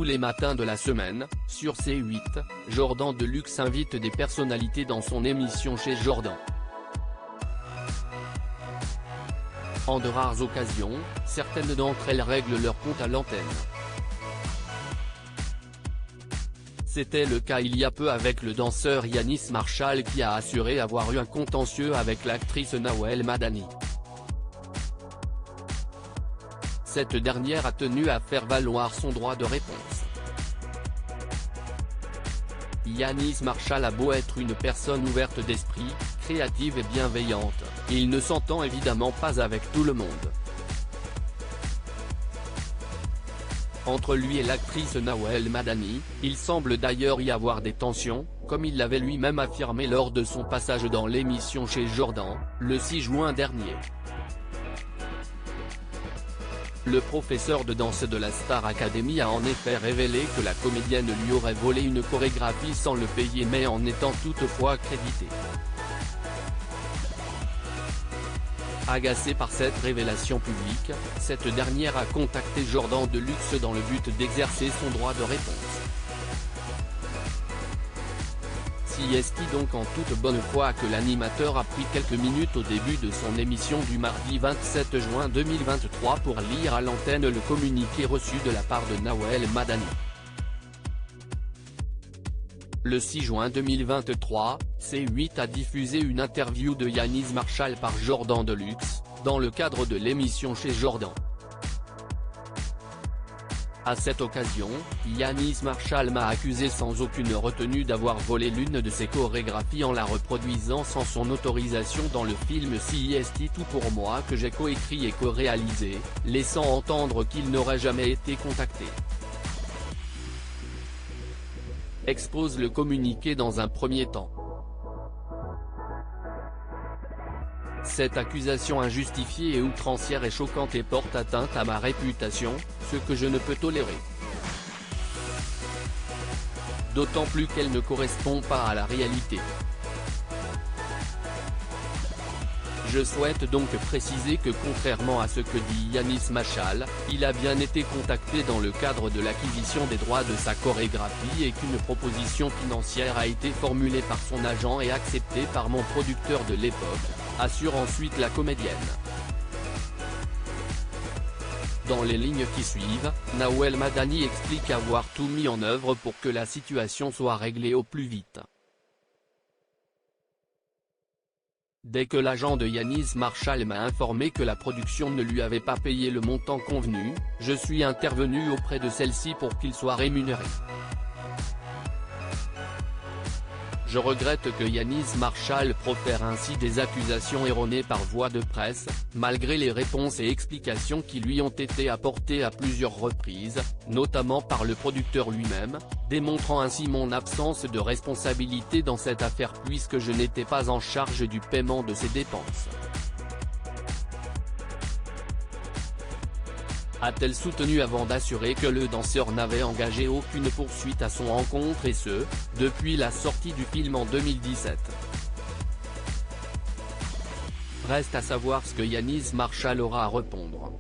les matins de la semaine, sur C8, Jordan Deluxe invite des personnalités dans son émission Chez Jordan. En de rares occasions, certaines d'entre elles règlent leur compte à l'antenne. C'était le cas il y a peu avec le danseur Yanis Marshall qui a assuré avoir eu un contentieux avec l'actrice Nawel Madani. Cette dernière a tenu à faire valoir son droit de réponse. Yanis Marshall a beau être une personne ouverte d'esprit, créative et bienveillante, il ne s'entend évidemment pas avec tout le monde. Entre lui et l'actrice Nawel Madani, il semble d'ailleurs y avoir des tensions, comme il l'avait lui-même affirmé lors de son passage dans l'émission Chez Jordan, le 6 juin dernier. Le professeur de danse de la Star Academy a en effet révélé que la comédienne lui aurait volé une chorégraphie sans le payer mais en étant toutefois crédité. Agacée par cette révélation publique, cette dernière a contacté Jordan Deluxe dans le but d'exercer son droit de réponse. Si est-il donc en toute bonne foi que l'animateur a pris quelques minutes au début de son émission du mardi 27 juin 2023 pour lire à l'antenne le communiqué reçu de la part de Nawel Madani. Le 6 juin 2023, C8 a diffusé une interview de Yanis Marshall par Jordan Deluxe, dans le cadre de l'émission Chez Jordan. À cette occasion, Yanis Marshall m'a accusé sans aucune retenue d'avoir volé l'une de ses chorégraphies en la reproduisant sans son autorisation dans le film Si est tout pour moi que j'ai coécrit et co-réalisé, laissant entendre qu'il n'aurait jamais été contacté. Expose le communiqué dans un premier temps. Cette accusation injustifiée et outrancière est choquante et porte atteinte à ma réputation, ce que je ne peux tolérer. D'autant plus qu'elle ne correspond pas à la réalité. Je souhaite donc préciser que contrairement à ce que dit Yanis Marshall, il a bien été contacté dans le cadre de l'acquisition des droits de sa chorégraphie et qu'une proposition financière a été formulée par son agent et acceptée par mon producteur de l'époque, assure ensuite la comédienne. Dans les lignes qui suivent, Nawel Madani explique avoir tout mis en œuvre pour que la situation soit réglée au plus vite. Dès que l'agent de Yanis Marshall m'a informé que la production ne lui avait pas payé le montant convenu, je suis intervenu auprès de celle-ci pour qu'il soit rémunéré. Je regrette que Yanis Marshall profère ainsi des accusations erronées par voie de presse, malgré les réponses et explications qui lui ont été apportées à plusieurs reprises, notamment par le producteur lui-même, démontrant ainsi mon absence de responsabilité dans cette affaire puisque je n'étais pas en charge du paiement de ses dépenses. A-t-elle soutenu avant d'assurer que le danseur n'avait engagé aucune poursuite à son encontre et ce, depuis la sortie du film en 2017. Reste à savoir ce que Yanis Marshall aura à répondre.